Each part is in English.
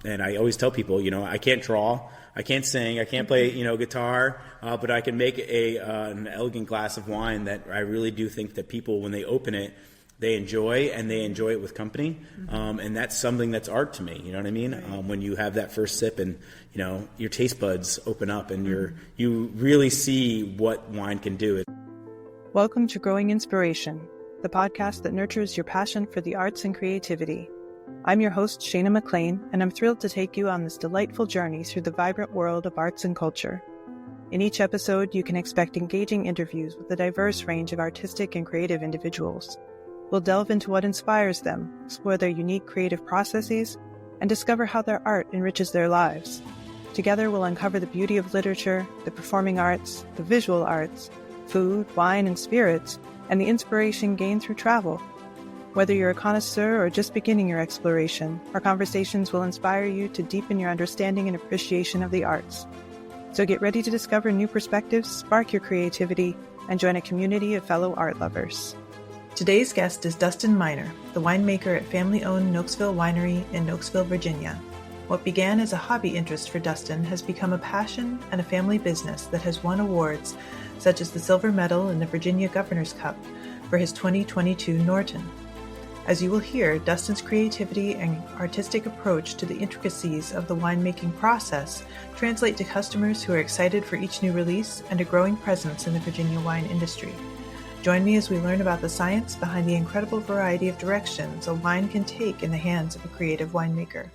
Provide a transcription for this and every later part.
And I always tell people, I can't draw, I can't sing, I can't play, guitar, but I can make an elegant glass of wine that I really do think that people, when they open it, they enjoy, and they enjoy it with company. And that's something that's art to me. You know what I mean? Right. When you have that first sip and, your taste buds open up and you really see what wine can do. Welcome to Growing Inspiration, the podcast that nurtures your passion for the arts and creativity. I'm your host, Shayna McLean, and I'm thrilled to take you on this delightful journey through the vibrant world of arts and culture. In each episode, you can expect engaging interviews with a diverse range of artistic and creative individuals. We'll delve into what inspires them, explore their unique creative processes, and discover how their art enriches their lives. Together, we'll uncover the beauty of literature, the performing arts, the visual arts, food, wine, and spirits, and the inspiration gained through travel. Whether you're a connoisseur or just beginning your exploration, our conversations will inspire you to deepen your understanding and appreciation of the arts. So get ready to discover new perspectives, spark your creativity, and join a community of fellow art lovers. Today's guest is Dustin Miner, the winemaker at family-owned Nokesville Winery in Nokesville, Virginia. What began as a hobby interest for Dustin has become a passion and a family business that has won awards such as the Silver Medal in the Virginia Governor's Cup for his 2022 Norton. As you will hear, Dustin's creativity and artistic approach to the intricacies of the winemaking process translate to customers who are excited for each new release and a growing presence in the Virginia wine industry. Join me as we learn about the science behind the incredible variety of directions a wine can take in the hands of a creative winemaker.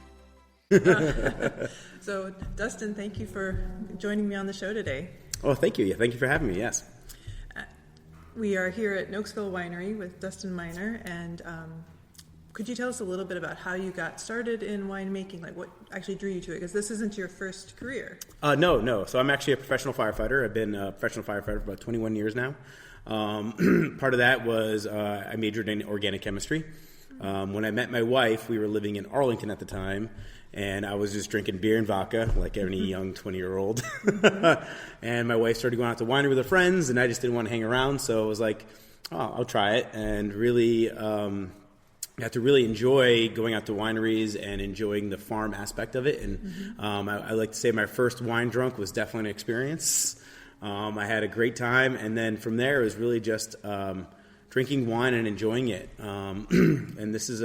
So, Dustin, thank you for joining me on the show today. Oh, thank you. Thank you for having me, yes. We are here at Nokesville Winery with Dustin Miner, and could you tell us a little bit about how you got started in winemaking, like what actually drew you to it? Because this isn't your first career. No. So I'm actually a professional firefighter. I've been a professional firefighter for about 21 years now. Part of that was I majored in organic chemistry. When I met my wife, we were living in Arlington at the time, and I was just drinking beer and vodka like any young 20-year-old. And my wife started going out to winery with her friends, and I just didn't want to hang around, so I was like, I'll try it, and really got to really enjoy going out to wineries and enjoying the farm aspect of it. And I like to say my first wine drunk was definitely an experience. I had a great time, and then from there it was really just drinking wine and enjoying it. And this is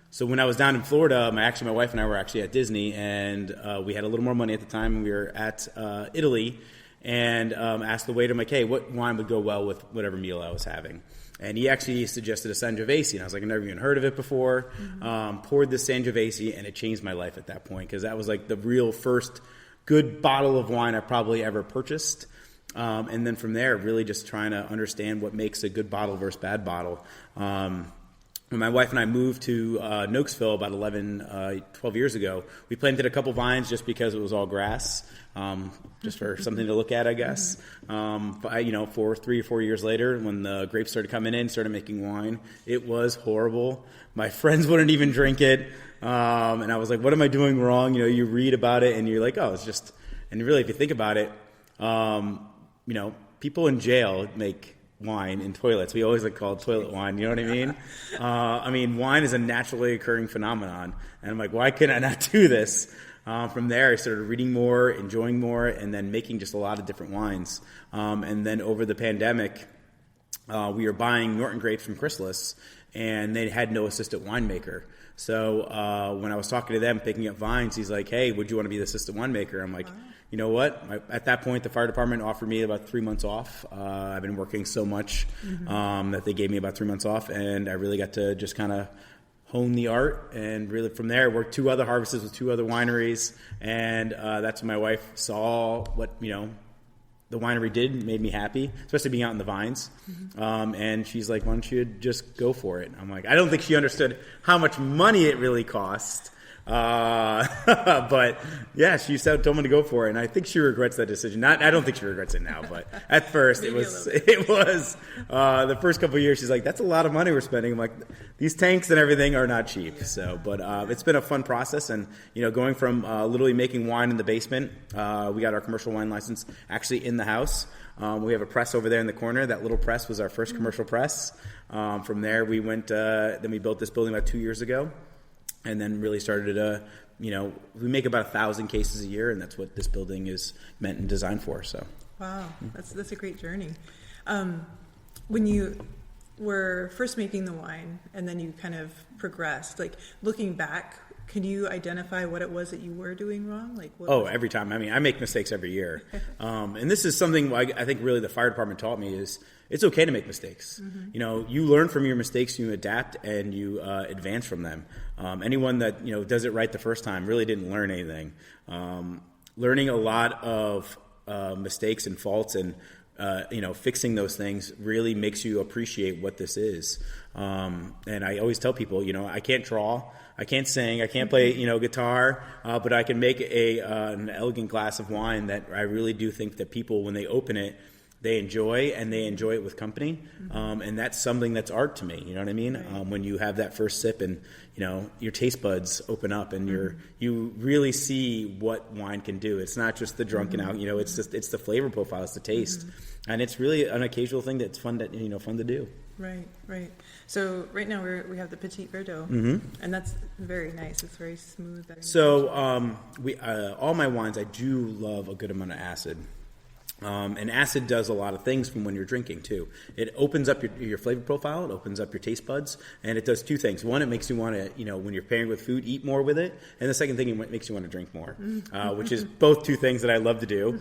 so when I was down in Florida, my wife and I were actually at Disney, and we had a little more money at the time. We were at Italy, and asked the waiter, I'm like, hey, what wine would go well with whatever meal I was having? And he actually suggested a Sangiovese, and I was like, I've never even heard of it before. Poured this Sangiovese, and it changed my life at that point, because that was like the real first good bottle of wine I probably ever purchased. And then from there, really just trying to understand what makes a good bottle versus bad bottle. When my wife and I moved to Nokesville about 12 years ago, we planted a couple vines just because it was all grass, just for something to look at, I guess. But 3 or 4 years later, when the grapes started coming in, started making wine, it was horrible. My friends wouldn't even drink it. And I was like, what am I doing wrong? You read about it and you're like, it's just, and really if you think about it, people in jail make wine in toilets. We always call it toilet wine, you know what I mean? Wine is a naturally occurring phenomenon. And I'm like, why can I not do this? From there, I started reading more, enjoying more, and then making just a lot of different wines. And then over the pandemic, we were buying Norton grapes from Chrysalis, and they had no assistant winemaker. So when I was talking to them, picking up vines, he's like, hey, would you want to be the assistant winemaker? I'm like, you know what? At that point, the fire department offered me about 3 months off. I've been working so much that they gave me about 3 months off, and I really got to just kind of hone the art. And really from there, worked 2 other harvests with 2 other wineries, and that's when my wife saw what, the winery did, made me happy, especially being out in the vines. And she's like, why don't you just go for it? I'm like, I don't think she understood how much money it really cost. But yeah, she told me to go for it, and I think she regrets that decision. I don't think she regrets it now, but at first it was the first couple of years. She's like, "That's a lot of money we're spending." I'm like, "These tanks and everything are not cheap." So, but it's been a fun process, and going from literally making wine in the basement. We got our commercial wine license actually in the house. We have a press over there in the corner. That little press was our first commercial press. From there, we went. Then we built this building about 2 years ago. and then really started to, we make about 1,000 cases a year, and that's what this building is meant and designed for. So, wow, that's a great journey. When you were first making the wine, and then you kind of progressed, like looking back, can you identify what it was that you were doing wrong? Every time. I mean, I make mistakes every year. And this is something I think really the fire department taught me is it's okay to make mistakes. Mm-hmm. You learn from your mistakes, you adapt, and you advance from them. Anyone that, does it right the first time really didn't learn anything. Learning a lot of mistakes and faults and fixing those things really makes you appreciate what this is. And I always tell people, I can't draw, I can't sing, I can't play, guitar, but I can make an elegant glass of wine that I really do think that people, when they open it, they enjoy, and they enjoy it with company. And that's something that's art to me. You know what I mean? Right. When you have that first sip and, your taste buds open up and you really see what wine can do. It's not just the drunken out, it's the flavor profile, it's the taste. And it's really an occasional thing that's fun to do. Right. So right now we have the Petit Verdot, and that's very nice. It's very smooth. So all my wines, I do love a good amount of acid. And acid does a lot of things from when you're drinking too. It opens up your flavor profile, it opens up your taste buds, and it does two things. One, it makes you want to, when you're pairing with food, eat more with it. And the second thing, it makes you want to drink more, which is both two things that I love to do.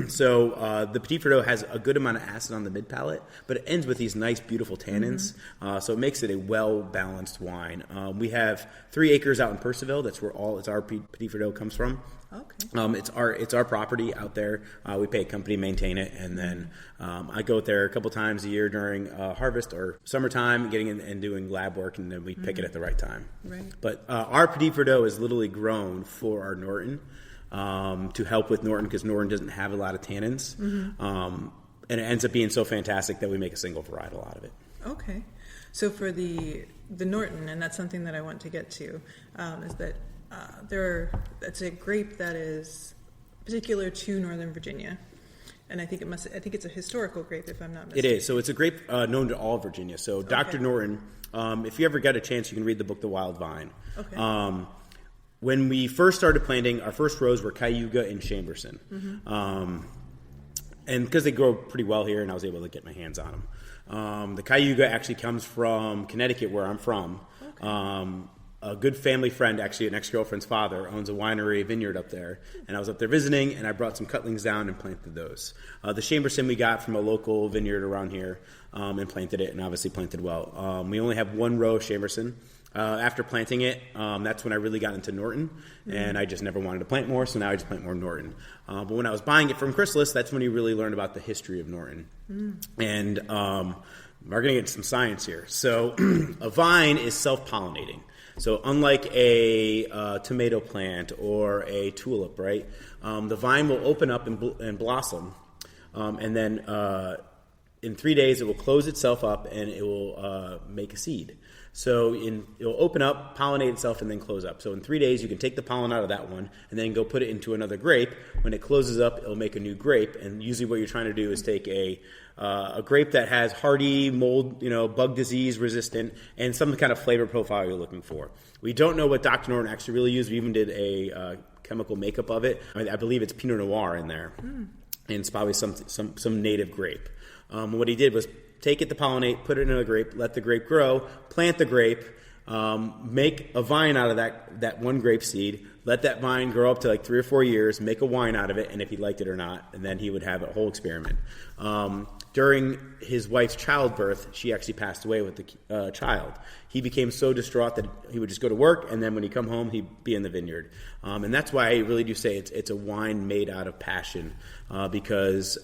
So the Petit Verdot has a good amount of acid on the mid palate, but it ends with these nice, beautiful tannins. So it makes it a well-balanced wine. We have 3 acres out in Percival. That's where our Petit Verdot comes from. Okay. It's our property out there. We pay a company to maintain it, and then I go out there a couple times a year during harvest or summertime, getting in and doing lab work, and then we pick it at the right time. Right. But our Petit Verdot is literally grown for our Norton to help with Norton, because Norton doesn't have a lot of tannins, and it ends up being so fantastic that we make a single varietal out of it. Okay. So for the Norton, and that's something that I want to get to, is that it's a grape that is particular to Northern Virginia, and I think it's a historical grape, if I'm not mistaken. It is. So it's a grape known to all Virginia. So Dr. Norton, if you ever get a chance, you can read the book The Wild Vine. Okay. When we first started planting, our first rows were Cayuga and Chamberson, and because they grow pretty well here, and I was able to get my hands on them. The Cayuga actually comes from Connecticut, where I'm from. Okay. A good family friend, actually an ex-girlfriend's father, owns a winery, vineyard up there. And I was up there visiting, and I brought some cutlings down and planted those. The Chamberson we got from a local vineyard around here, and planted it, and obviously planted well. We only have 1 row of Chamberson. After planting it, that's when I really got into Norton, and I just never wanted to plant more, so now I just plant more Norton. But when I was buying it from Chrysalis, that's when you really learned about the history of Norton. And we're going to get into some science here. So a vine is self-pollinating. So unlike a tomato plant or a tulip, right, the vine will open up and blossom, and then in 3 days it will close itself up and it will make a seed. So it will open up, pollinate itself, and then close up. So in 3 days you can take the pollen out of that one and then go put it into another grape. When it closes up, it'll make a new grape. And usually what you're trying to do is take a grape that has hardy, mold, bug disease resistant, and some kind of flavor profile you're looking for. We don't know what Dr. Norton actually really used. We even did a chemical makeup of it. I believe it's Pinot Noir in there, and it's probably some native grape. What he did was take it to pollinate, put it in a grape, let the grape grow, plant the grape, make a vine out of that one grape seed, let that vine grow up to like 3 or 4 years, make a wine out of it, and if he liked it or not, and then he would have a whole experiment. During his wife's childbirth, she actually passed away with the child. He became so distraught that he would just go to work, and then when he'd come home, he'd be in the vineyard. And that's why I really do say it's a wine made out of passion, because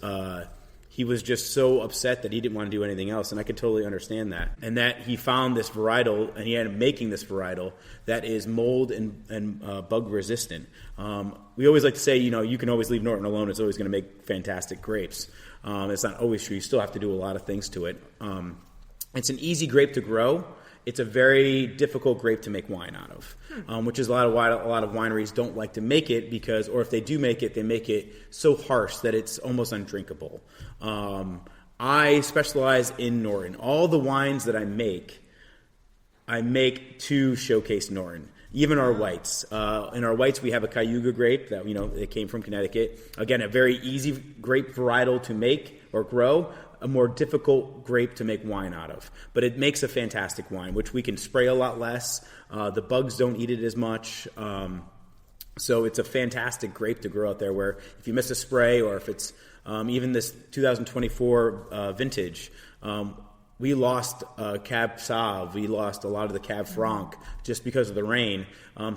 he was just so upset that he didn't want to do anything else, and I could totally understand that. And that he found this varietal, and he ended up making this varietal that is mold and bug resistant. We always like to say, you can always leave Norton alone. It's always going to make fantastic grapes. It's not always true. You still have to do a lot of things to it. It's an easy grape to grow. It's a very difficult grape to make wine out of, which is a lot of wineries don't like to make it because, or if they do make it, they make it so harsh that it's almost undrinkable. I specialize in Norton. All the wines that I make I make to showcase Norton. Even our whites. In our whites, we have a Cayuga grape that, it came from Connecticut. Again, a very easy grape varietal to make or grow, a more difficult grape to make wine out of. But it makes a fantastic wine, which we can spray a lot less. The bugs don't eat it as much. So it's a fantastic grape to grow out there where if you miss a spray or if it's even this 2024 vintage, we lost Cab Sauv. We lost a lot of the Cab Franc just because of the rain.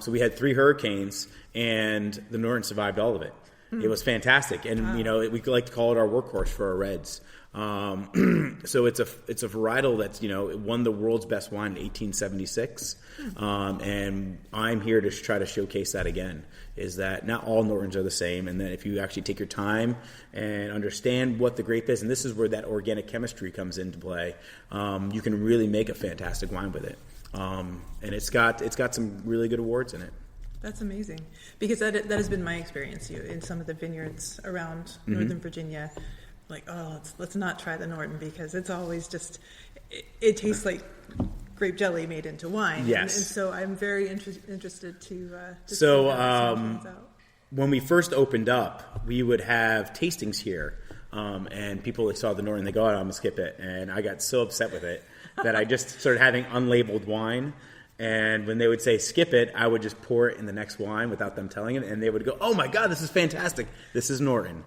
So we had 3 hurricanes, and the Norton survived all of it. It was fantastic, and we like to call it our workhorse for our reds. So it's a varietal that's it won the world's best wine in 1876, and I'm here to try to showcase that again. Is that not all Nortons are the same, and that if you actually take your time and understand what the grape is, and this is where that organic chemistry comes into play, you can really make a fantastic wine with it. And it's got some really good awards in it. That's amazing, because that has been my experience in some of the vineyards around Northern Virginia. Like, let's not try the Norton because it's always just it tastes like grape jelly made into wine. Yes, and so I'm very interested to so see how that turns out. When we first opened up, we would have tastings here, and people saw the Norton, they go, "I'm gonna skip it," and I got so upset with it that I just started having unlabeled wine. And when they would say skip it, I would just pour it in the next wine without them telling it. And they would go, "Oh my God, this is fantastic. This is Norton."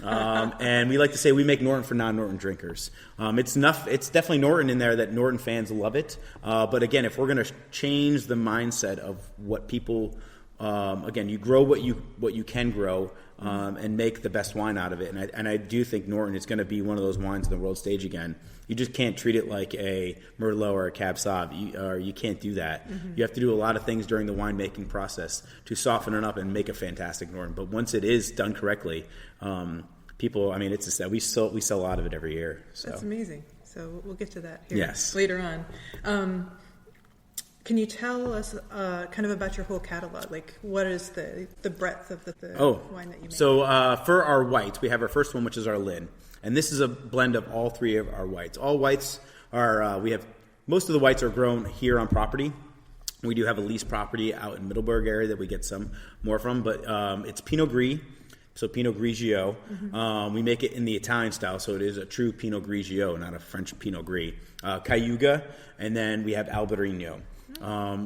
And we like to say we make Norton for non-Norton drinkers. It's definitely Norton in there that Norton fans love it. But again, if we're going to change the mindset of what people, again, you grow what you can grow and make the best wine out of it. And I do think Norton is going to be one of those wines on the world stage again. You just can't treat it like a Merlot or a Cab Sauv, or you can't do that. You have to do a lot of things during the winemaking process to soften it up and make a fantastic Norton. But once it is done correctly, people, it's just that we sell a lot of it every year. So. That's amazing. So we'll get to that here yes. later on. Can you tell us kind of about your whole catalog? Like, what is the breadth of the wine that you make? So for our whites, we have our first one, which is our Lynn. And this is a blend of all 3 of our whites. All whites are, most of the whites are grown here on property. We do have a leased property out in Middleburg area that we get some more from, but it's Pinot Gris, so Pinot Grigio. We make it in the Italian style, so it is a true Pinot Grigio, not a French Pinot Gris. Cayuga, and then we have Albarino.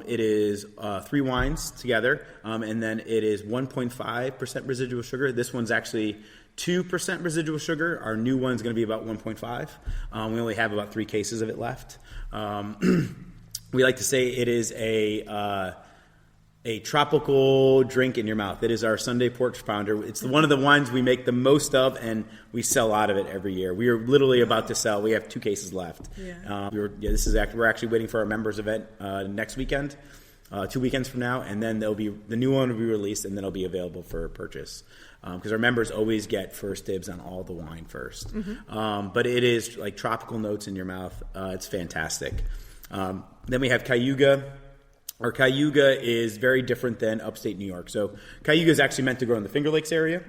It is 3 wines together, and then it is 1.5% residual sugar. This one's actually 2% residual sugar. Our new one's going to be about 1.5. We only have about 3 cases of it left. We like to say it is a tropical drink in your mouth. It is our Sunday porch pounder. It's one of the wines we make the most of, and we sell out of it every year. We are literally about to sell. We have 2 cases left. Yeah. We're actually waiting for our members event next weekend, 2 weekends from now, and then the new one will be released, and then it'll be available for purchase. Because our members always get first dibs on all the wine first. But it is like tropical notes in your mouth. It's fantastic. Then we have Cayuga. Our Cayuga is very different than upstate New York. So Cayuga is actually meant to grow in the Finger Lakes area,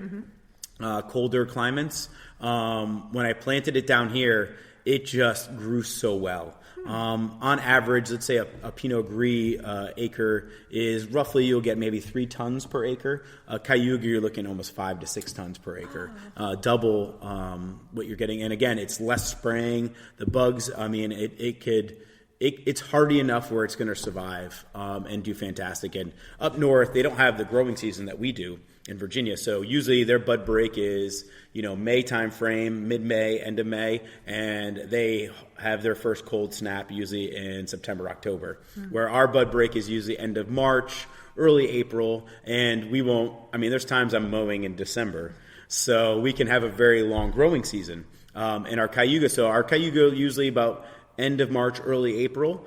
colder climates. When I planted it down here, it just grew so well. On average, let's say a Pinot Gris acre is roughly, you'll get maybe 3 tons per acre. Cayuga, you're looking almost 5 to 6 tons per acre, double what you're getting. And again, it's less spraying. The bugs, it's hardy enough where it's going to survive and do fantastic. And up north, they don't have the growing season that we do in Virginia. So usually their bud break is, May time frame, mid-May, end of May, and they have their first cold snap usually in September, October, where our bud break is usually end of March, early April, and we won't, there's times I'm mowing in December, so we can have a very long growing season. And our Cayuga usually about end of March, early April,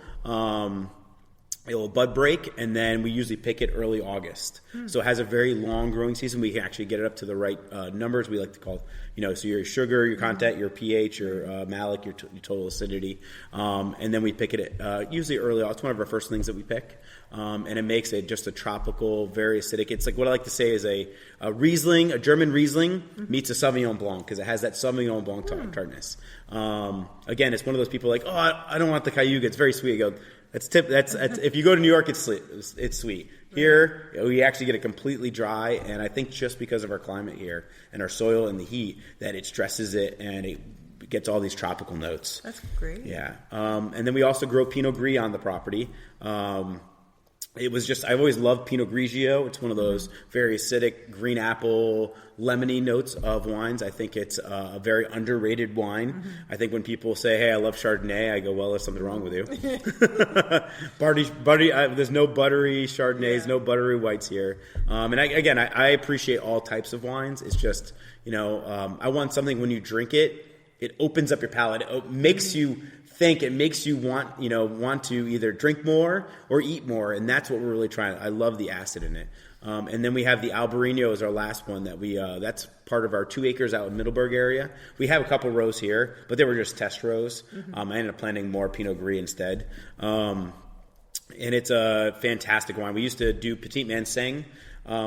it will bud break, and then we usually pick it early August. So it has a very long growing season. We can actually get it up to the right numbers. We like to call, so your sugar, your content, your pH, your malic, your total acidity. And then we pick it usually early. It's one of our first things that we pick. And it makes it just a tropical, very acidic. It's like what I like to say is a Riesling, a German Riesling meets a Sauvignon Blanc, because it has that Sauvignon Blanc tartness. Again, it's one of those people like, I don't want the Cayuga. It's very sweet. I go, That's if you go to New York, it's sweet. Here, we actually get it completely dry, and I think just because of our climate here and our soil and the heat, that it stresses it and it gets all these tropical notes. That's great. Yeah. And then we also grow Pinot Gris on the property. I've always loved Pinot Grigio. It's one of those very acidic, green apple, lemony notes of wines. I think it's a very underrated wine. Mm-hmm. I think when people say, hey, I love Chardonnay, I go, well, there's something wrong with you. There's no buttery Chardonnays, no buttery whites here. And I appreciate all types of wines. It's just, I want something when you drink it, it opens up your palate. It makes you think, it makes you want to either drink more or eat more, and that's what we're really trying. I love the acid in it. And then we have the Albarino as our last one that that's part of our 2 acres out in Middleburg area. We have a couple rows here, but they were just test rows. I ended up planting more Pinot Gris instead. And it's a fantastic wine. We used to do Petit Manseng,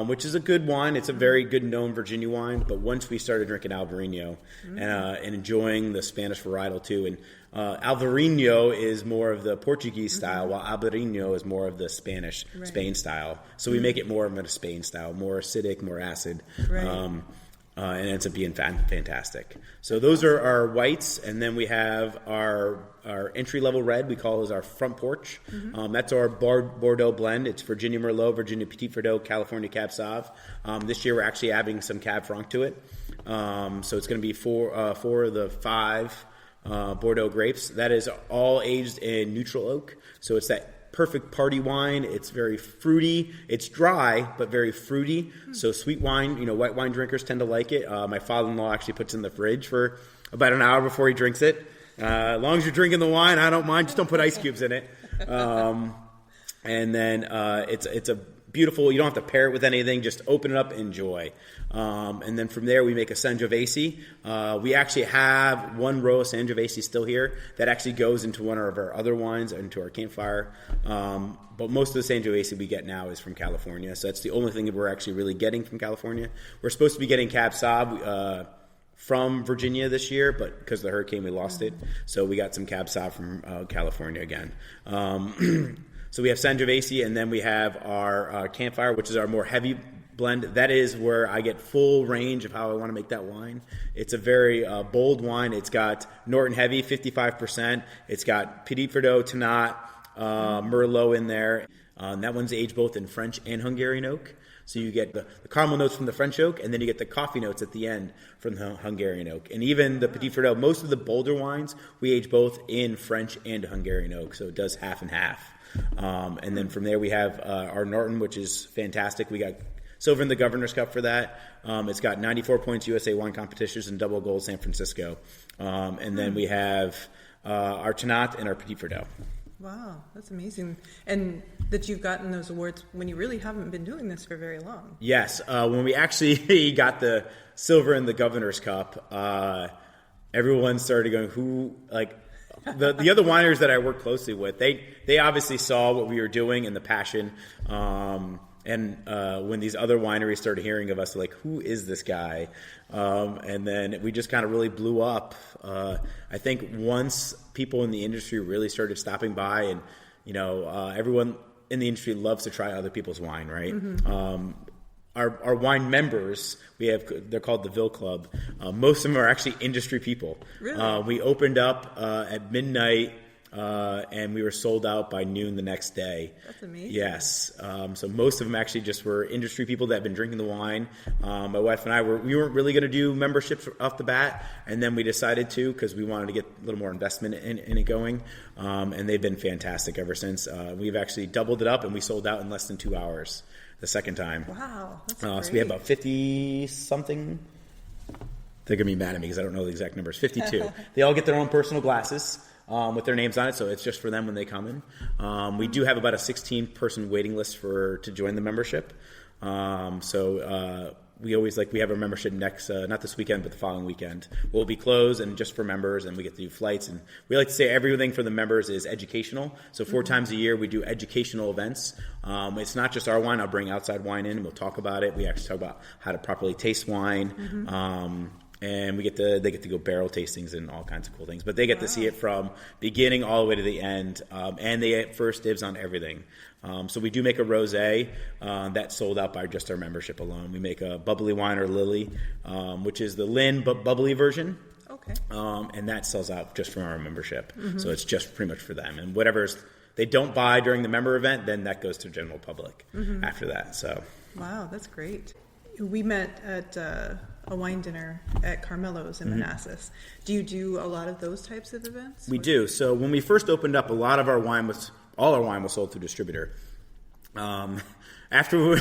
which is a good wine. It's a very good known Virginia wine. But once we started drinking Albarino and enjoying the Spanish varietal too, and Alvarinho is more of the Portuguese style, while Albarino is more of the Spanish Spain style. So we make it more of a Spain style, more acidic, more acid. Right. And it ends up being fantastic. So those are our whites, and then we have our entry-level red. We call it our front porch. That's our Bordeaux blend. It's Virginia Merlot, Virginia Petit Verdot, California Cab Sauv. This year we're actually adding some Cab Franc to it. So it's going to be four of the 5 Bordeaux grapes. That is all aged in neutral oak. So it's that perfect party wine. It's very fruity. It's dry, but very fruity. So sweet wine, white wine drinkers tend to like it. My father-in-law actually puts it in the fridge for about an hour before he drinks it. As long as you're drinking the wine, I don't mind. Just don't put ice cubes in it. And then it's a beautiful. You don't have to pair it with anything. Just open it up, enjoy. And then from there, we make a Sangiovese. We actually have one row of Sangiovese still here that actually goes into one of our other wines, into our campfire. But most of the Sangiovese we get now is from California. So that's the only thing that we're actually really getting from California. We're supposed to be getting Cab Sauv from Virginia this year, but because of the hurricane, we lost it. So we got some Cab Sauv from California again. So we have Sangiovese, and then we have our campfire, which is our more heavy blend. That is where I get full range of how I want to make that wine. It's a very bold wine. It's got Norton Heavy, 55%. It's got Petit Verdot, Tannat, Merlot in there. That one's aged both in French and Hungarian oak. So you get the caramel notes from the French oak, and then you get the coffee notes at the end from the Hungarian oak. And even the Petit Verdot, most of the bolder wines, we age both in French and Hungarian oak. So it does half and half. And then from there we have our Norton, which is fantastic. We got silver in the Governor's Cup for that. It's got 94 points USA Wine Competitions and double gold San Francisco. And then we have our Tannat and our Petit Verdot. Wow, that's amazing. And that you've gotten those awards when you really haven't been doing this for very long. Yes. When we actually got the silver in the Governor's Cup, everyone started going, the other wineries that I work closely with, they obviously saw what we were doing and the passion. And when these other wineries started hearing of us, they're like, who is this guy? And then we just kind of really blew up. I think once people in the industry really started stopping by, and everyone in the industry loves to try other people's wine, right? Mm-hmm. Our wine members, they're called the Ville Club. Most of them are actually industry people. Really? We opened up at midnight, and we were sold out by noon the next day. That's amazing. Yes. So most of them actually just were industry people that had been drinking the wine. My wife and I we weren't really going to do memberships off the bat, and then we decided to because we wanted to get a little more investment in it going. And they've been fantastic ever since. We've actually doubled it up, and we sold out in less than 2 hours the second time. Wow, that's great. So we have about 50-something. They're going to be mad at me because I don't know the exact numbers. 52. They all get their own personal glasses with their names on it, so it's just for them when they come in. We do have about a 16-person waiting list to join the membership. We always we have our membership next, not this weekend, but the following weekend. We'll be closed and just for members, and we get to do flights. And we like to say everything for the members is educational. So 4 times a year we do educational events. It's not just our wine. I'll bring outside wine in and we'll talk about it. We actually talk about how to properly taste wine. and they get to go barrel tastings and all kinds of cool things. But they get to see it from beginning all the way to the end, and they get first dibs on everything. So we do make a rosé that's sold out by just our membership alone. We make a bubbly wine or Lily, which is the Lynn but bubbly version. Okay. And that sells out just from our membership. So it's just pretty much for them. And whatever's they don't buy during the member event, then that goes to general public after that. So. Wow, that's great. We met at a wine dinner at Carmelo's in Manassas. Do you do a lot of those types of events? We do. So when we first opened up, all our wine was sold through distributor. After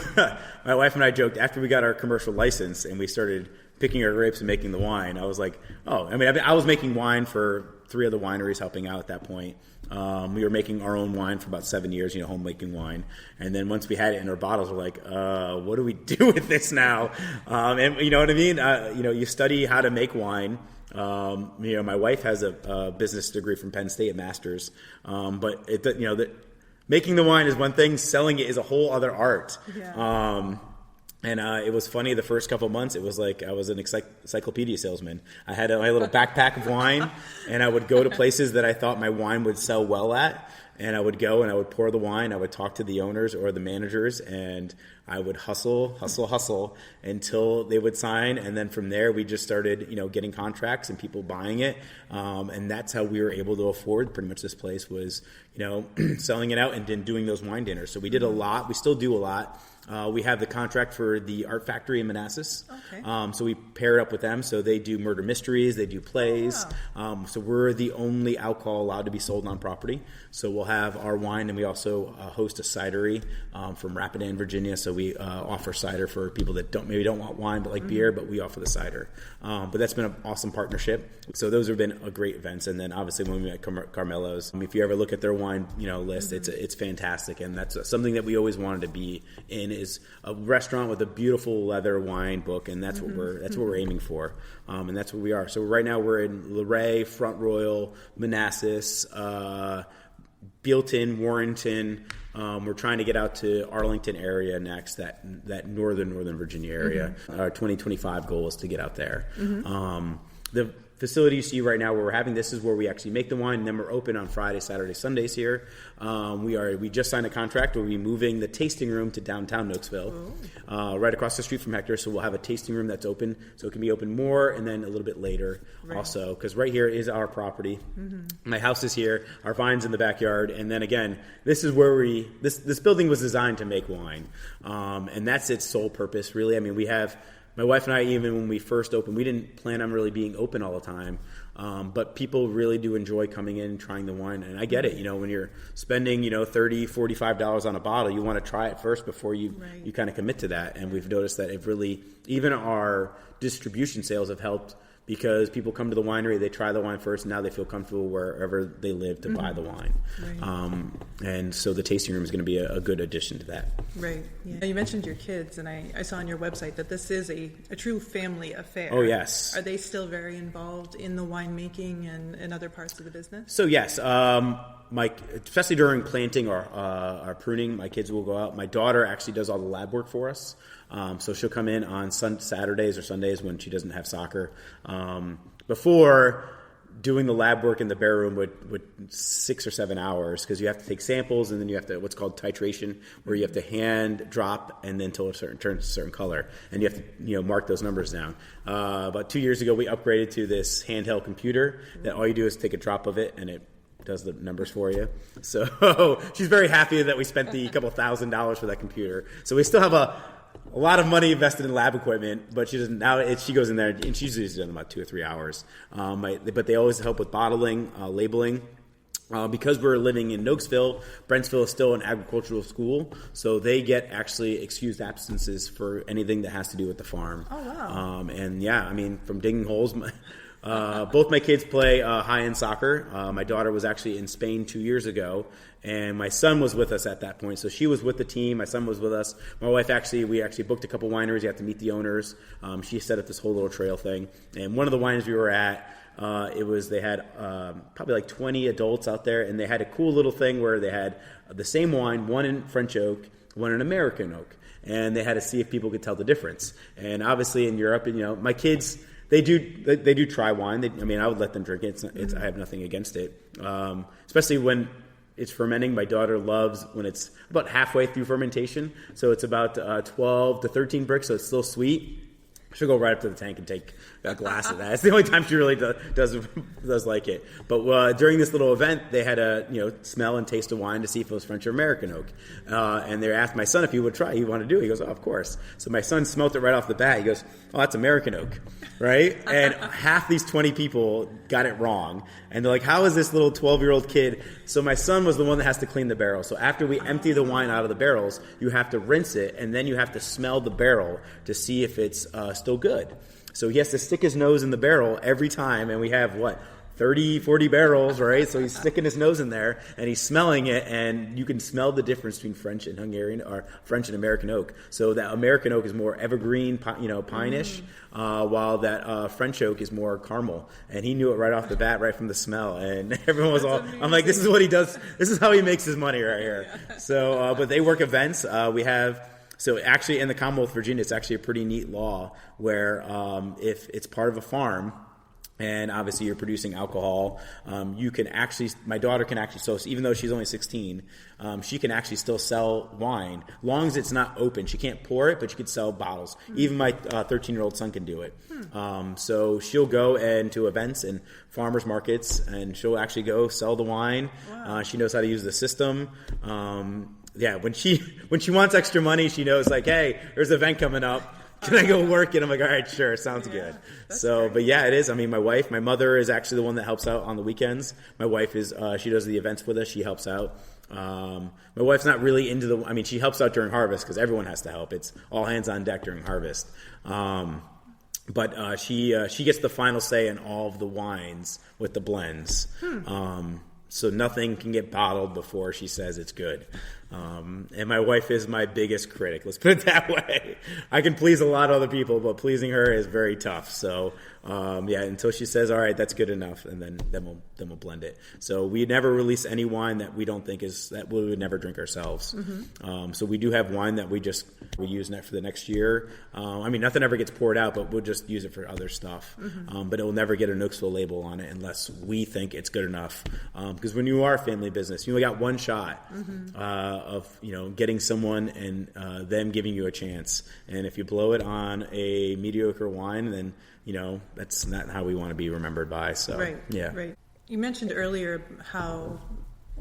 my wife and I joked, after we got our commercial license and we started picking our grapes and making the wine, I was like, I was making wine for 3 other wineries, helping out at that point. We were making our own wine for about 7 years, homemaking wine. And then once we had it in our bottles, we're like, what do we do with this now? And you know what I mean? You study how to make wine. My wife has a business degree from Penn State, a master's. But making the wine is one thing, selling it is a whole other art. Yeah. And it was funny the first couple of months. It was like I was an encyclopedia salesman. I had my little backpack of wine, and I would go to places that I thought my wine would sell well at. And I would go and I would pour the wine. I would talk to the owners or the managers, and I would hustle until they would sign. And then from there, we just started, getting contracts and people buying it. And that's how we were able to afford pretty much this place was, selling it out and then doing those wine dinners. So we did a lot. We still do a lot. We have the contract for the Art Factory in Manassas. Okay. So we pair up with them. So they do murder mysteries. They do plays. Oh, wow. So we're the only alcohol allowed to be sold on property. So we'll have our wine, and we also host a cidery from Rapidan, Virginia. So we offer cider for people that don't want wine but like beer, but we offer the cider. But that's been an awesome partnership. So those have been great events. And then obviously when we met Carmelo's, if you ever look at their wine list, it's fantastic. And that's something that we always wanted to be in, is a restaurant with a beautiful leather wine book, and that's what we're aiming for, and that's what we are. So right now we're in Luray, Front Royal, Manassas, Bealton, Warrenton. We're trying to get out to Arlington area next, that northern Virginia area. Our 2025 goal is to get out there. The facility you see right now where we're having this is where we actually make the wine, and then we're open on Friday, Saturday, Sundays here. We just signed a contract where we'll be moving the tasting room to downtown Nokesville, right across the street from Hector. So we'll have a tasting room that's open, so it can be open more and then a little bit later also, because right here is our property. My house is here, our vine's in the backyard, and then again, this is where this building was designed to make wine, and that's its sole purpose, really. I mean, my wife and I, even when we first opened, we didn't plan on really being open all the time. But people really do enjoy coming in and trying the wine. And I get it. When you're spending, $30, $45 on a bottle, you want to try it first before you kind of commit to that. And we've noticed that it really, even our distribution sales have helped, because people come to the winery, they try the wine first, and now they feel comfortable wherever they live to buy the wine. And so the tasting room is going to be a good addition to that. Right. Yeah. You mentioned your kids, and I saw on your website that this is a true family affair. Oh, yes. Are they still very involved in the winemaking and other parts of the business? So, yes. Especially during planting or pruning, my kids will go out. My daughter actually does all the lab work for us. So she'll come in on Saturdays or Sundays when she doesn't have soccer. Before, doing the lab work in the bare room would 6 or 7 hours, because you have to take samples, and then you have to what's called titration, where you have to hand drop and then until it turns a certain color, and you have to mark those numbers down. About 2 years ago, we upgraded to this handheld computer that all you do is take a drop of it and it does the numbers for you. So she's very happy that we spent the couple $1,000s for that computer. So we still have a lot of money invested in lab equipment, but she doesn't. Now she goes in there and she's usually done about 2 or 3 hours. But they always help with bottling, labeling. Because we're living in Nokesville, Brentsville is still an agricultural school, so they get actually excused absences for anything that has to do with the farm. Oh, wow. From digging holes. Both my kids play high-end soccer. My daughter was actually in Spain 2 years ago, and my son was with us at that point. So she was with the team. My son was with us. My wife we actually booked a couple wineries. You have to meet the owners. She set up this whole little trail thing. And one of the wineries we were at, they had probably like 20 adults out there, and they had a cool little thing where they had the same wine, one in French oak, one in American oak. And they had to see if people could tell the difference. And obviously in Europe, my kids, They do try wine. I mean, I would let them drink it. I have nothing against it, especially when it's fermenting. My daughter loves when it's about halfway through fermentation, so it's about 12 to 13 bricks, so it's still sweet. She'll go right up to the tank and take a glass of that. It's the only time she really does like it. But during this little event, they had a smell and taste of wine to see if it was French or American oak. And they asked my son if he would try. He wanted to do it. He goes, "Oh, of course." So my son smelt it right off the bat. He goes, "Oh, that's American oak," right? And half these 20 people got it wrong. And they're like, "How is this little 12-year-old kid?" So my son was the one that has to clean the barrel. So after we empty the wine out of the barrels, you have to rinse it, and then you have to smell the barrel to see if it's still good. So he has to stick his nose in the barrel every time, and we have, 30, 40 barrels, right? So he's sticking his nose in there, and he's smelling it, and you can smell the difference between French and Hungarian, or French and American oak. So that American oak is more evergreen, pine-ish, while that French oak is more caramel. And he knew it right off the bat, right from the smell, and everyone was amazing. I'm like, this is what he does. This is how he makes his money right here. Yeah. So, but they work events. So actually in the Commonwealth of Virginia, it's actually a pretty neat law where if it's part of a farm, and obviously you're producing alcohol, my daughter can actually sell, even though she's only 16, she can actually still sell wine, long as it's not open. She can't pour it, but she could sell bottles. Even my 13-year-old son can do it. So she'll go into events and farmers markets, and she'll actually go sell the wine. Wow. She knows how to use the system. When she wants extra money, she knows, like, hey, there's an event coming up. Can I go work? And I'm like, all right, sure, sounds good. So, great. But yeah, it is. I mean, my mother is actually the one that helps out on the weekends. My wife she does the events with us. She helps out. My wife's not really into she helps out during harvest because everyone has to help. It's all hands on deck during harvest. But she gets the final say in all of the wines with the blends. So nothing can get bottled before she says it's good. And my wife is my biggest critic. Let's put it that way. I can please a lot of other people, but pleasing her is very tough. So, until she says, all right, that's good enough, and then we'll blend it. So we never release any wine that we don't think that we would never drink ourselves. So we do have wine that we use for the next year. Nothing ever gets poured out, but we'll just use it for other stuff. But it will never get a Nokesville label on it unless we think it's good enough. Because when you are a family business, you only got one shot of getting someone and them giving you a chance. And if you blow it on a mediocre wine, then that's not how we want to be remembered by. So right. You mentioned earlier how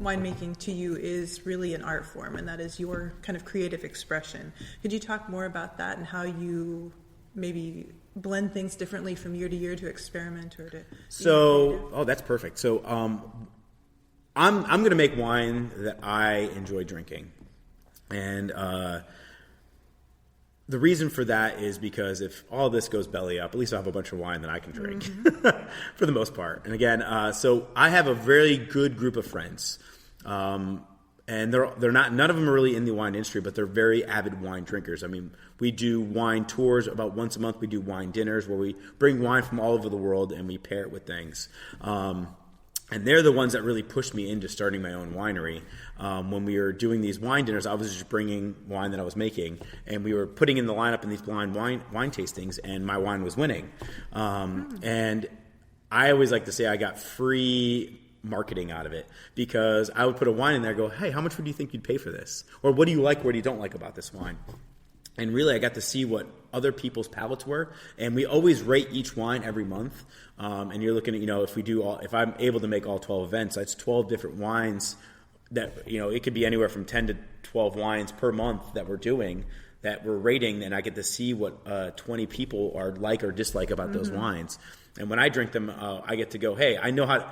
winemaking to you is really an art form, and that is your kind of creative expression. Could you talk more about that and how you maybe blend things differently from year to year to experiment or to? That's perfect. So I'm going to make wine that I enjoy drinking, and the reason for that is because if all this goes belly up, at least I'll have a bunch of wine that I can drink for the most part. And again, so I have a very good group of friends, and they're not, none of them are really in the wine industry, but they're very avid wine drinkers. I mean, we do wine tours about once a month. We do wine dinners where we bring wine from all over the world and we pair it with things. And they're the ones that really pushed me into starting my own winery. When we were doing these wine dinners, I was just bringing wine that I was making, and we were putting in the lineup in these blind wine tastings, and my wine was winning. And I always like to say I got free marketing out of it, because I would put a wine in there and go, hey, how much would you think you'd pay for this? Or what do you like, what do you don't like about this wine? And really, I got to see what other people's palates were. And we always rate each wine every month. And you're looking at, if I'm able to make all 12 events, that's 12 different wines that, it could be anywhere from 10 to 12 wines per month that we're doing, that we're rating. And I get to see what 20 people are like or dislike about those wines. And when I drink them, I get to go, hey, I know how,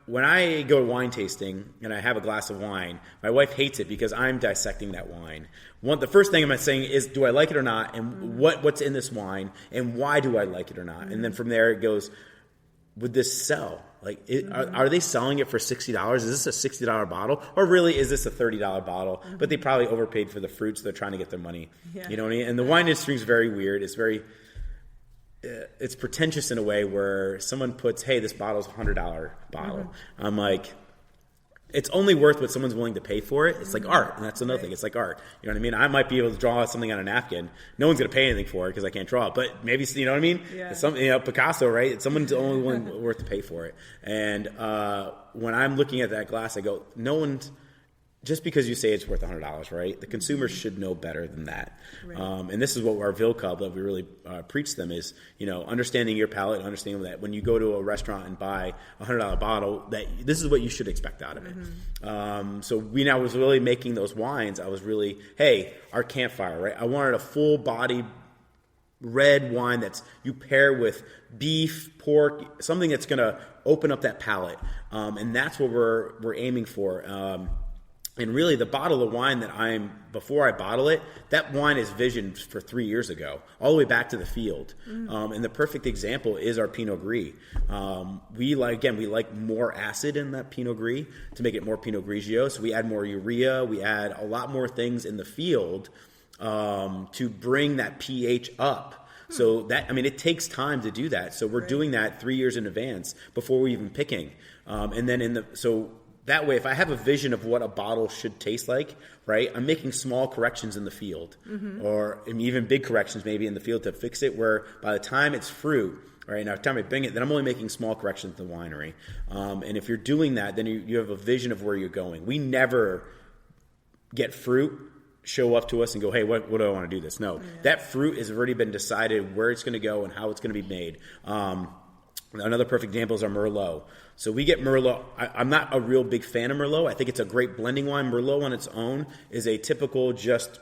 when I go wine tasting and I have a glass of wine, my wife hates it because I'm dissecting that wine. The first thing I'm saying is, do I like it or not? And what's in this wine? And why do I like it or not? And then from there it goes, would this sell? Like, are they selling it for $60? Is this a $60 bottle? Or really, is this a $30 bottle? But they probably overpaid for the fruits. They're trying to get their money. Yeah. You know what I mean? And the wine industry is very weird. It's pretentious in a way where someone puts, hey, this bottle's a $100 bottle. I'm like, it's only worth what someone's willing to pay for it. It's like art, and that's another thing. It's like art. You know what I mean? I might be able to draw something on a napkin. No one's going to pay anything for it because I can't draw it. But maybe, you know what I mean? Yeah. It's something, Picasso, right? It's someone's the only one worth to pay for it. And when I'm looking at that glass, I go, no one's, just because you say it's worth $100, right? The consumer should know better than that. Right. And this is what our Ville Club that we really preach to them is, understanding your palate and understanding that when you go to a restaurant and buy a $100 bottle, that this is what you should expect out of it. So when I was really making those wines, I was really, hey, our campfire, right? I wanted a full body red wine that's you pair with beef, pork, something that's going to open up that palate. And that's what we're aiming for. And really, the bottle of wine before I bottle it, that wine is visioned for 3 years ago, all the way back to the field. And the perfect example is our Pinot Gris. We like more acid in that Pinot Gris to make it more Pinot Grigio. So we add more urea, we add a lot more things in the field to bring that pH up. So that, it takes time to do that. So we're doing that 3 years in advance before we're even picking. And then that way, if I have a vision of what a bottle should taste like, right, I'm making small corrections in the field, or even big corrections maybe in the field to fix it, where by the time it's fruit, right, now by the time I bring it, then I'm only making small corrections in the winery. And if you're doing that, then you have a vision of where you're going. We never get fruit show up to us and go, hey, what do I want to do this? No, that fruit has already been decided where it's going to go and how it's going to be made. Another perfect example is our Merlot. So we get Merlot. I'm not a real big fan of Merlot. I think it's a great blending wine. Merlot on its own is a typical just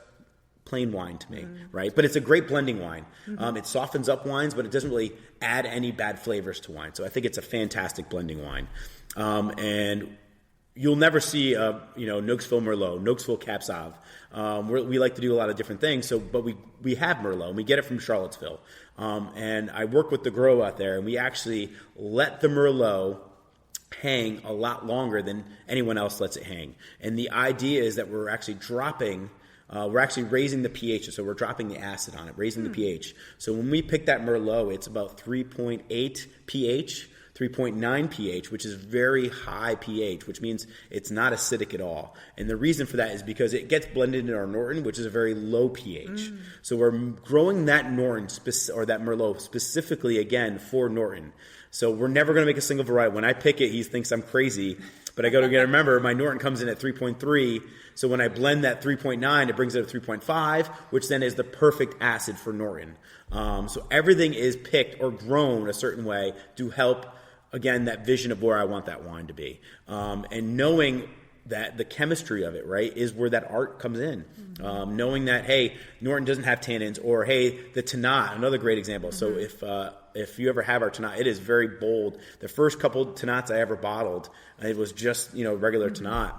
plain wine to me, right? But it's a great blending wine. It softens up wines, but it doesn't really add any bad flavors to wine. So I think it's a fantastic blending wine. And you'll never see Nokesville Merlot, Nokesville Cap Sauv. We like to do a lot of different things. But we have Merlot, and we get it from Charlottesville. And I work with the grow out there, and we actually let the Merlot hang a lot longer than anyone else lets it hang. And the idea is that we're actually raising the pH, so we're dropping the acid on it, raising the pH. So when we pick that Merlot, it's about 3.8 pH, 3.9 pH, which is very high pH, which means it's not acidic at all. And the reason for that is because it gets blended in our Norton, which is a very low pH. So we're growing that Norton or that Merlot specifically, again, for Norton. So we're never going to make a single variety. When I pick it, he thinks I'm crazy. But I got to remember, my Norton comes in at 3.3. So when I blend that 3.9, it brings it to 3.5, which then is the perfect acid for Norton. So everything is picked or grown a certain way to help, again, that vision of where I want that wine to be. And knowing that the chemistry of it, right, is where that art comes in. Knowing that, hey, Norton doesn't have tannins, or hey, the Tannat, another great example. So if you ever have our Tannat, it is very bold. The first couple Tannats I ever bottled, it was just regular Tannat,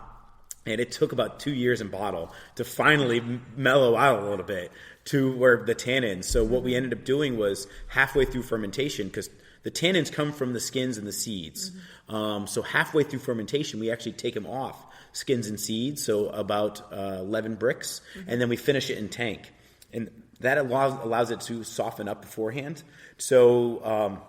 and it took about 2 years in bottle to finally mellow out a little bit to where the tannins. So what we ended up doing was halfway through fermentation, because the tannins come from the skins and the seeds. So halfway through fermentation, we actually take them off, skins and seeds, so about 11 bricks, and then we finish it in tank. And that allows it to soften up beforehand. So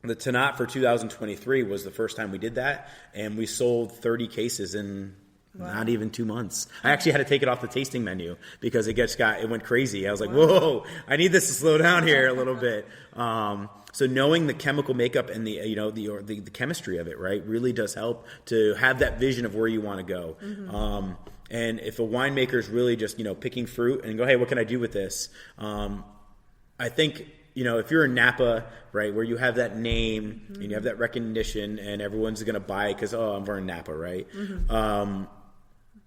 the Tannat for 2023 was the first time we did that, and we sold 30 cases in not even 2 months. I actually had to take it off the tasting menu because it went crazy. I was like, whoa, I need this to slow down here a little bit. So knowing the chemical makeup and the chemistry of it, right, really does help to have that vision of where you want to go. And if a winemaker is really just picking fruit and go, hey, what can I do with this? I think if you're in Napa, right, where you have that name and you have that recognition and everyone's going to buy it because I'm from Napa, right?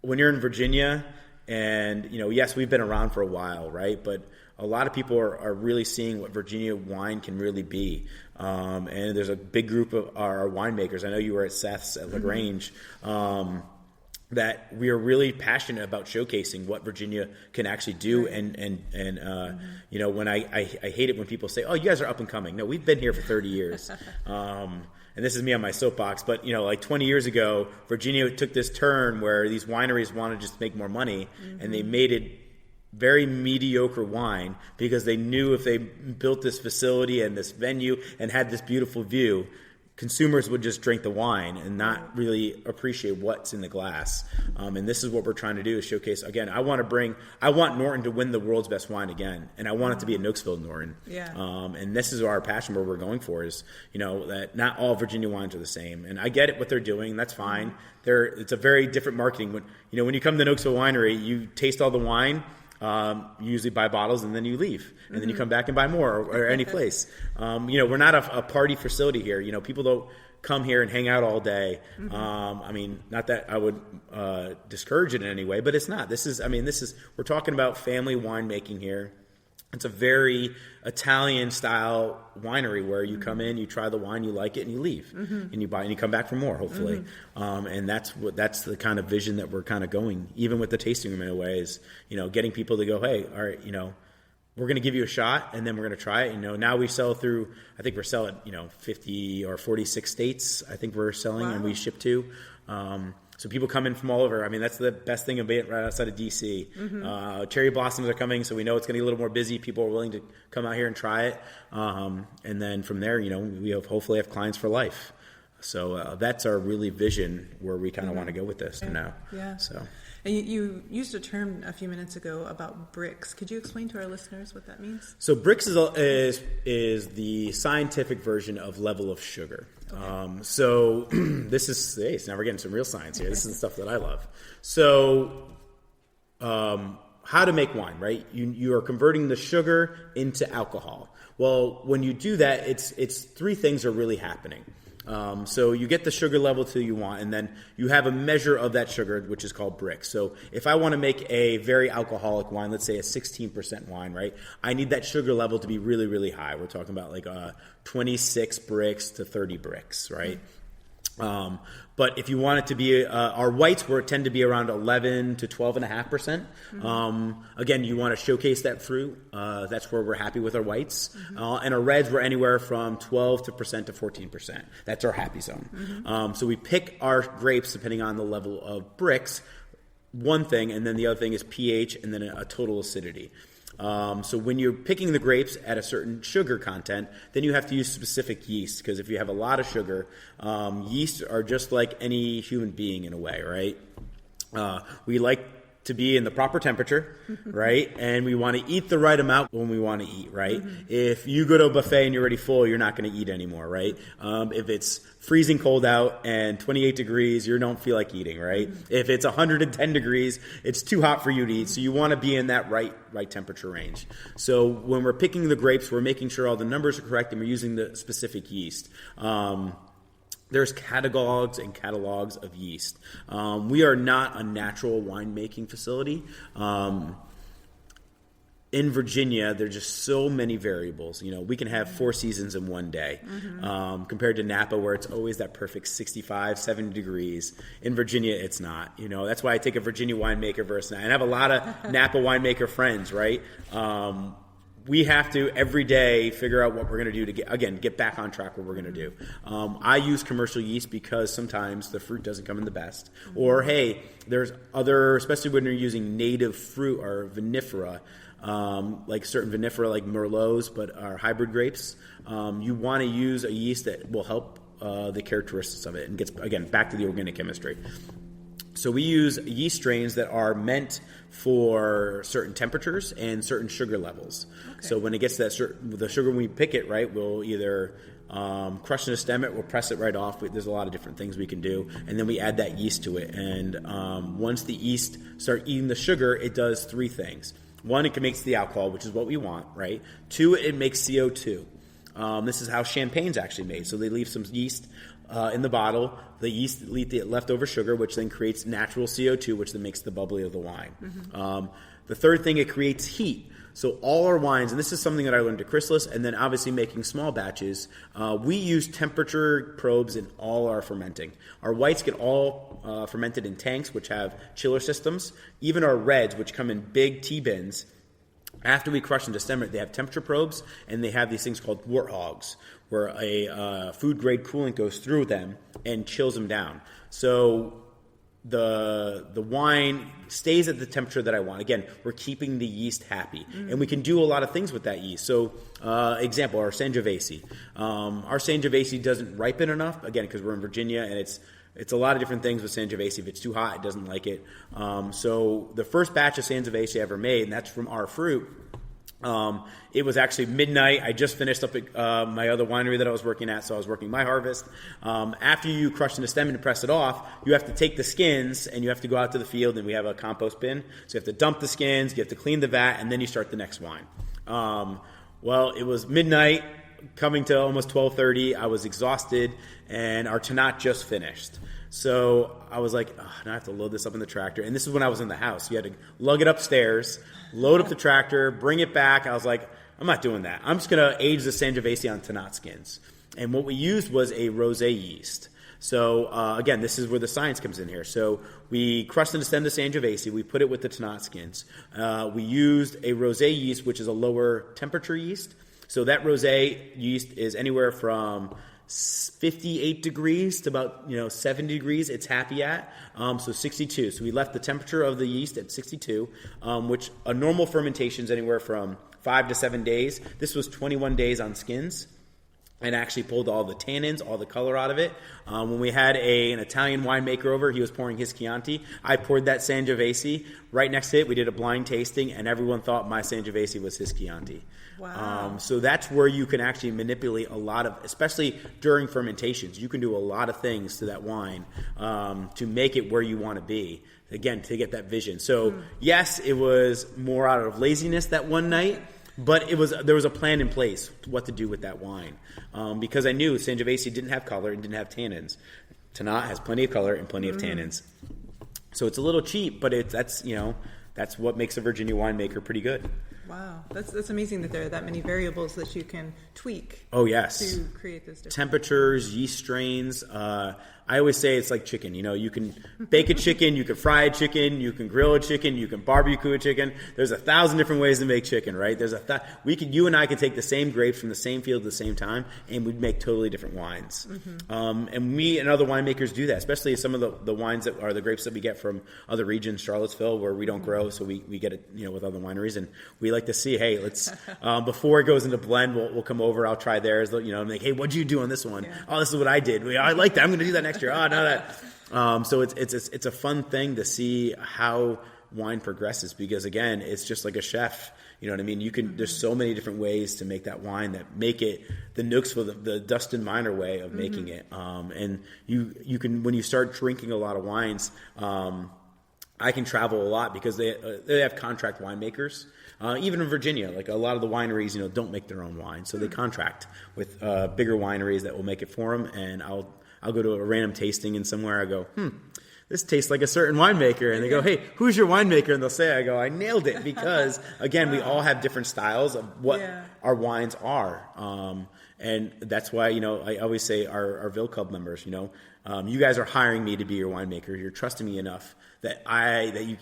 When you're in Virginia, and yes, we've been around for a while, right? But a lot of people are really seeing what Virginia wine can really be. And there's a big group of our winemakers. I know you were at Seth's at LaGrange. That we are really passionate about showcasing what Virginia can actually do, and when I hate it when people say, "Oh, you guys are up and coming." No, we've been here for 30 years, and this is me on my soapbox. But like 20 years ago, Virginia took this turn where these wineries wanted to just make more money, and they made it very mediocre wine because they knew if they built this facility and this venue and had this beautiful view, consumers would just drink the wine and not really appreciate what's in the glass. And this is what we're trying to do, is showcase, again, I want Norton to win the world's best wine again, and I want it to be at Nokesville, Norton. Yeah. And this is our passion, where we're going for, is, that not all Virginia wines are the same. And I get it, what they're doing, that's fine. It's a very different marketing. When you come to Nokesville Winery, you taste all the wine. You usually buy bottles and then you leave, and then you come back and buy more, or any place. We're not a party facility here. People don't come here and hang out all day. Not that I would discourage it in any way, but it's not. We're talking about family winemaking here. It's a very Italian style winery, where you come in, you try the wine, you like it, and you leave, and you buy, and you come back for more, hopefully. And that's the kind of vision that we're kind of going, even with the tasting room, in a way, is, getting people to go, hey, all right, we're going to give you a shot, and then we're going to try it. Now we sell through, I think we're selling, 50 or 46 states, I think we're selling, and we ship to. So people come in from all over. That's the best thing of being right outside of D.C. Cherry blossoms are coming, so we know it's going to be a little more busy. People are willing to come out here and try it. And then from there, we hopefully have clients for life. So that's our really vision, where we kind of want to go with this now. Yeah. So. And you used a term a few minutes ago about bricks. Could you explain to our listeners what that means? So bricks is the scientific version of level of sugar. Okay. So this is, now we're getting some real science here. This is the stuff that I love. So how to make wine, right? You are converting the sugar into alcohol. Well, when you do that, it's three things are really happening. So you get the sugar level till you want, and then you have a measure of that sugar, which is called bricks. So if I want to make a very alcoholic wine, let's say a 16% wine, right? I need that sugar level to be really, really high. We're talking about like 26 bricks to 30 bricks, right? But if you want it to be, our whites tend to be around 11 to 12.5%. Again, you want to showcase that fruit. That's where we're happy with our whites. And our reds were anywhere from 12% to 14%. That's our happy zone. So we pick our grapes depending on the level of bricks, one thing, and then the other thing is pH, and then a total acidity. So when you're picking the grapes at a certain sugar content, then you have to use specific yeast, because if you have a lot of sugar, yeast are just like any human being in a way, right? We like to be in the proper temperature, right? And we want to eat the right amount when we want to eat, right? If you go to a buffet and you're already full, you're not going to eat anymore, right? If it's freezing cold out and 28 degrees, you don't feel like eating, right? If it's 110 degrees, it's too hot for you to eat. So you want to be in that right temperature range. So when we're picking the grapes, we're making sure all the numbers are correct, and we're using the specific yeast. There's catalogs and catalogs of yeast. We are not a natural winemaking facility. In Virginia, there's just so many variables. We can have 4 seasons in one day, compared to Napa, where it's always that perfect 65, 70 degrees. In Virginia, it's not. That's why I take a Virginia winemaker versus, and I have a lot of Napa winemaker friends, right? We have to every day figure out what we're going to do to get back on track what we're going to do. I use commercial yeast because sometimes the fruit doesn't come in the best. Or, hey, there's other, especially when you're using native fruit or vinifera, like certain vinifera like Merlots, but are hybrid grapes. You want to use a yeast that will help the characteristics of it, and gets, again, back to the organic chemistry. So we use yeast strains that are meant for certain temperatures and certain sugar levels. Okay. So when it gets to the sugar, when we pick it, right, we'll either crush and stem it, we'll press it right off. There's a lot of different things we can do. And then we add that yeast to it. And once the yeast start eating the sugar, it does 3 things. 1, it makes the alcohol, which is what we want, right? 2, it makes CO2. This is how champagne's actually made. So they leave some yeast in the bottle. The yeast leave the leftover sugar, which then creates natural CO2, which then makes the bubbly of the wine. The third thing, it creates heat. So all our wines, and this is something that I learned at Chrysalis, and then obviously making small batches, we use temperature probes in all our fermenting. Our whites get all fermented in tanks, which have chiller systems. Even our reds, which come in big T-bins, after we crush and destem it, they have temperature probes, and they have these things called warthogs, where a food-grade coolant goes through them and chills them down. So the wine stays at the temperature that I want. Again, we're keeping the yeast happy, and we can do a lot of things with that yeast. So, example, our Sangiovese. Our Sangiovese doesn't ripen enough, again, because we're in Virginia, and it's a lot of different things with Sangiovese. If it's too hot, it doesn't like it. So the first batch of Sangiovese I ever made, and that's from our fruit, it was actually midnight. I just finished up at my other winery that I was working at, so I was working my harvest. After you crush the stem and press it off, you have to take the skins and you have to go out to the field, and we have a compost bin. So you have to dump the skins, you have to clean the vat, and then you start the next wine. Well, it was midnight, coming to almost 12:30. I was exhausted, and our Tannat just finished. So I was like, oh, now I have to load this up in the tractor. And this is when I was in the house. You had to lug it upstairs, load up the tractor, bring it back. I was like, I'm not doing that. I'm just going to age the Sangiovese on Tannat skins. And what we used was a rosé yeast. So, again, this is where the science comes in here. So we crushed and stemmed the Sangiovese. We put it with the Tannat skins. We used a rosé yeast, which is a lower temperature yeast. So that rosé yeast is anywhere from 58 degrees to about 70 degrees it's happy at, so 62. So we left the temperature of the yeast at 62, which a normal fermentation is anywhere from 5 to 7 days. This was 21 days on skins, and actually pulled all the tannins, all the color out of it. When we had an Italian winemaker over, he was pouring his Chianti. I poured that Sangiovese right next to it. We did a blind tasting, and everyone thought my Sangiovese was his Chianti. Wow. So that's where you can actually manipulate a lot of, especially during fermentations, you can do a lot of things to that wine to make it where you want to be, again, to get that vision. So yes, it was more out of laziness that one night, but there was a plan in place what to do with that wine, because I knew Sangiovese didn't have color and didn't have tannins. Tannat has plenty of color and plenty of tannins. So it's a little cheap, but that's what makes a Virginia winemaker pretty good. Wow, that's amazing that there are that many variables that you can tweak. Oh yes, to create this difference. Temperatures, yeast strains. I always say it's like chicken. You can bake a chicken, you can fry a chicken, you can grill a chicken, you can barbecue a chicken. There's 1,000 different ways to make chicken, right? You and I could take the same grapes from the same field at the same time, and we'd make totally different wines. And me and other winemakers do that, especially some of the wines that are the grapes that we get from other regions, Charlottesville, where we don't grow, so we get it with other wineries, and we like to see, hey, let's before it goes into blend, we'll come over, I'll try theirs, I'm like, hey, what'd you do on this one? Yeah. Oh, this is what I did. I like that. I'm going to do that next year. Oh, no, that. So it's a fun thing to see how wine progresses, because again, it's just like a chef. You know what I mean? There's so many different ways to make that wine that make it the Nokesville, the Dustin Miner way of making it. And you can, when you start drinking a lot of wines, I can travel a lot because they have contract winemakers. Even in Virginia, like a lot of the wineries, don't make their own wine, so they contract with bigger wineries that will make it for them. And I'll go to a random tasting in somewhere. I go, this tastes like a certain winemaker, and they go, hey, who's your winemaker? And they'll say, I go, I nailed it, because again, we all have different styles of what our wines are, and that's why I always say our Ville Club members, you guys are hiring me to be your winemaker. You're trusting me enough that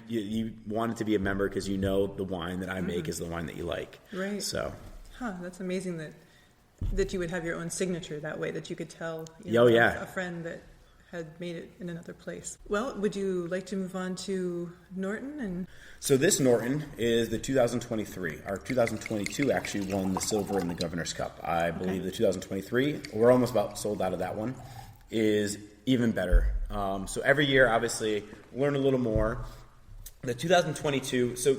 you wanted to be a member because the wine that I make is the wine that you like. Right. So. That's amazing that you would have your own signature that way, that you could tell a friend that had made it in another place. Well, would you like to move on to Norton? So this Norton is the 2023. Our 2022 actually won the silver in the Governor's Cup. I believe the 2023, we're almost about sold out of that one, is even better. So every year, obviously, learn a little more. The 2022, so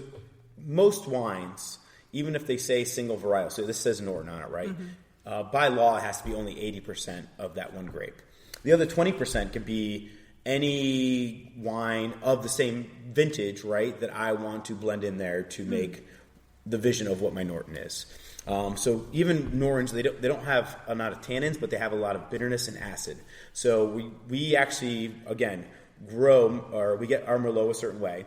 most wines, even if they say single varietal, so this says Norton on it, right? By law, it has to be only 80% of that one grape. The other 20% could be any wine of the same vintage, right, that I want to blend in there to make the vision of what my Norton is. So even Nortons, they don't have a lot of tannins, but they have a lot of bitterness and acid. So we actually, again, we get our Merlot a certain way.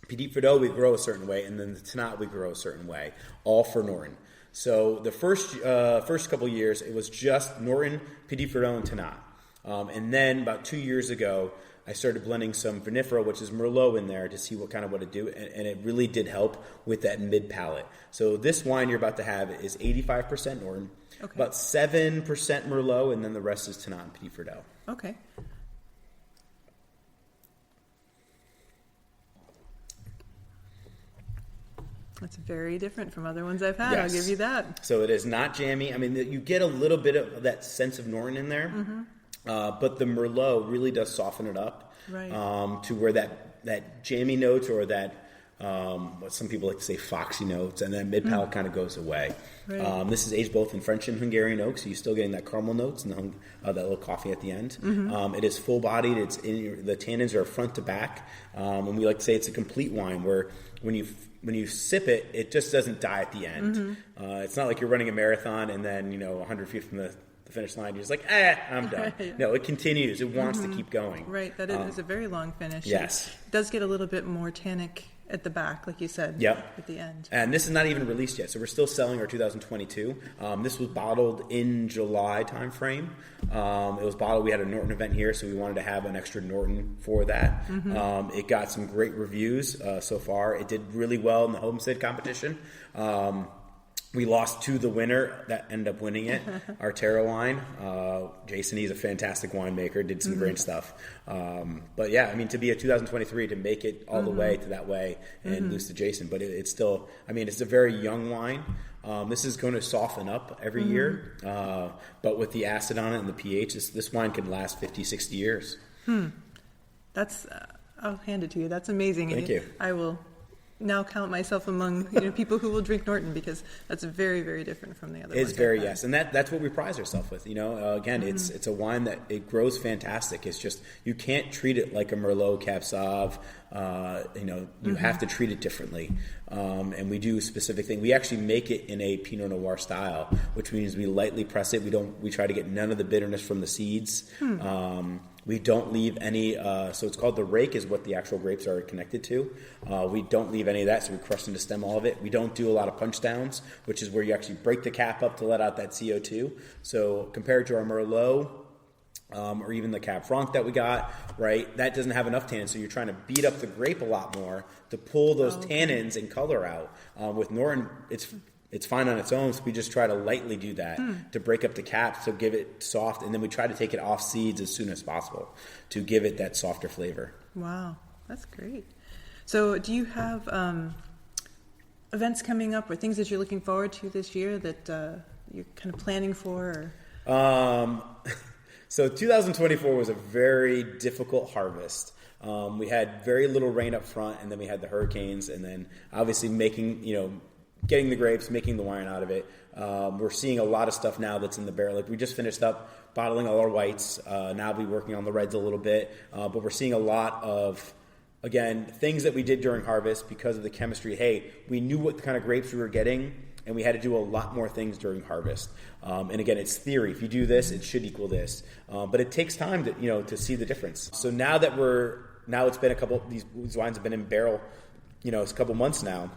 Petit Verdot we grow a certain way, and then the Tannat we grow a certain way, all for Norton. So the first couple years, it was just Norton, Petit Verdot, and Tannat. And then about 2 years ago, I started blending some Vinifera, which is Merlot, in there to see what it do, and it really did help with that mid palate. So this wine you're about to have is 85% Norton, about 7% Merlot, and then the rest is Tannat and Petit Verdot. Okay. That's very different from other ones I've had. Yes. I'll give you that. So it is not jammy. I mean, you get a little bit of that sense of Norton in there, but the Merlot really does soften it up Right. To where that jammy notes or that what some people like to say foxy notes, and then mid-palate kind of goes away. Right. This is aged both in French and Hungarian oak, so you're still getting that caramel notes and that little coffee at the end. It is full-bodied. The tannins are front to back, and we like to say it's a complete wine where when you sip it, it just doesn't die at the end. It's not like you're running a marathon and then 100 feet from the finish line, you're just like, I'm done. Yeah. No, it continues. It wants to keep going. Right, that is a very long finish. Yes. It does get a little bit more tannic at the back, like you said, Yep. at the end. And this is not even released yet, so we're still selling our 2022. This was bottled in July timeframe. It was bottled. We had a Norton event here, so we wanted to have an extra Norton for that. It got some great reviews so far. It did really well in the Homestead competition. We lost to the winner that ended up winning it, our Terra wine. Jason, he's a fantastic winemaker, did some great stuff. But yeah, I mean, to be a 2023, to make it all the way to that way and lose to Jason. But it's still, I mean, it's a very young wine. This is going to soften up every year. But with the acid on it and the pH, this wine can last 50, 60 years. That's, I'll hand it to you. That's amazing. Thank you. I will now count myself among people who will drink Norton, because that's very, very different from the other ones. It's very, yes, and that's what we prize ourselves with. Again, it's a wine that it grows fantastic. It's just you can't treat it like a Merlot Cab Sauv. You have to treat it differently, and we do a specific thing. We actually make it in a Pinot Noir style, which means we lightly press it. We try to get none of the bitterness from the seeds. We don't leave any, so it's called the rake is what the actual grapes are connected to. We don't leave any of that, so we crush and stem all of it. We don't do a lot of punch downs, which is where you actually break the cap up to let out that CO2. So compared to our Merlot, or even the Cab Franc that we got, right, that doesn't have enough tannins, so you're trying to beat up the grape a lot more to pull those tannins and color out. With Norton, it's fine on its own, so we just try to lightly do that to break up the cap, so give it soft, and then we try to take it off seeds as soon as possible to give it that softer flavor. Wow, that's great. So do you have events coming up or things that you're looking forward to this year that you're kind of planning for? So 2024 was a very difficult harvest. We had very little rain up front, and then we had the hurricanes, and then obviously getting the grapes, making the wine out of it. We're seeing a lot of stuff now that's in the barrel. Like we just finished up bottling all our whites. Now we'll be working on the reds a little bit. But we're seeing a lot of, again, things that we did during harvest because of the chemistry. Hey, we knew what kind of grapes we were getting, and we had to do a lot more things during harvest. And again, it's theory. If you do this, it should equal this. But it takes time to see the difference. So now that it's been these wines have been in barrel, it's a couple months now.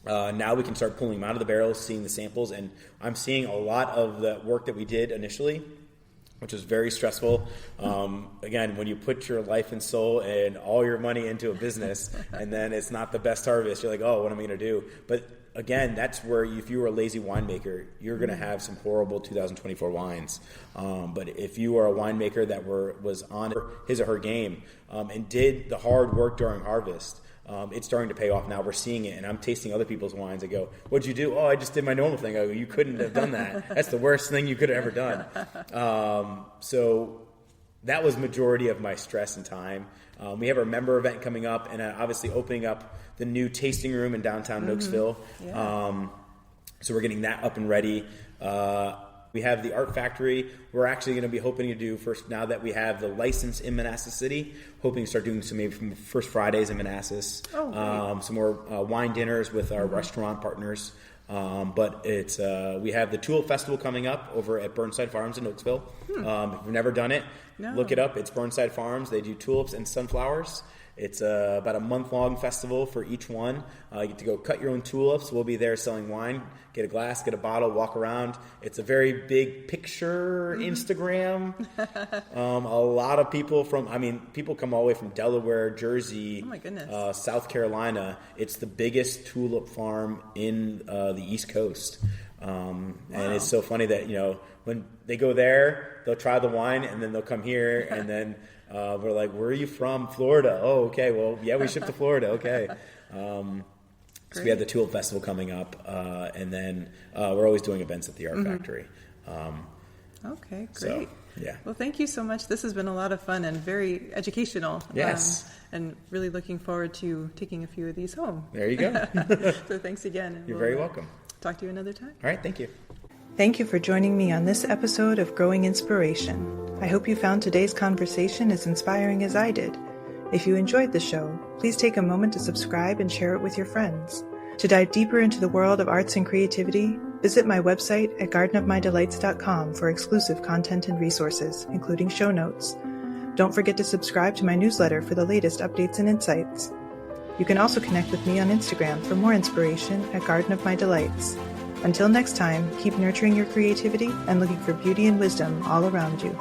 Now we can start pulling them out of the barrels, seeing the samples, and I'm seeing a lot of the work that we did initially, which was very stressful. Again, when you put your life and soul and all your money into a business, and then it's not the best harvest, you're like, oh, what am I going to do? But again, that's where if you were a lazy winemaker, you're going to have some horrible 2024 wines. But if you are a winemaker that was on his or her game and did the hard work during harvest, it's starting to pay off now. We're seeing it, and I'm tasting other people's wines. I go, what'd you do? Oh, I just did my normal thing. I go, you couldn't have done that. That's the worst thing you could have ever done. So that was majority of my stress and time. We have our member event coming up, and obviously opening up the new tasting room in downtown Nokesville. Yeah. So we're getting that up and ready. We have the Art Factory. We're actually going to be hoping to do first, now that we have the license in Manassas City, hoping to start doing some maybe from First Fridays in Manassas. Some more wine dinners with our restaurant partners. But we have the Tulip Festival coming up over at Burnside Farms in Nokesville. If you've never done it, look it up. It's Burnside Farms. They do tulips and sunflowers. It's about a month-long festival for each one. You get to go cut your own tulips. We'll be there selling wine. Get a glass, get a bottle, walk around. It's a very big picture Instagram. A lot of people people come all the way from Delaware, Jersey, oh my goodness, South Carolina. It's the biggest tulip farm in the East Coast. And it's so funny that, when they go there, they'll try the wine, and then they'll come here, and then we're like, where are you from? Florida. Oh, okay. Well, yeah, we ship to Florida. Okay. So we have the Tulip Festival coming up, and then we're always doing events at the Art Factory. Okay, great. So, yeah. Well, thank you so much. This has been a lot of fun and very educational. Yes. And really looking forward to taking a few of these home. There you go. So thanks again. And You're very welcome. Talk to you another time. All right, thank you. Thank you for joining me on this episode of Growing Inspiration. I hope you found today's conversation as inspiring as I did. If you enjoyed the show, please take a moment to subscribe and share it with your friends. To dive deeper into the world of arts and creativity, visit my website at gardenofmydelights.com for exclusive content and resources, including show notes. Don't forget to subscribe to my newsletter for the latest updates and insights. You can also connect with me on Instagram for more inspiration at Garden of My Delights. Until next time, keep nurturing your creativity and looking for beauty and wisdom all around you.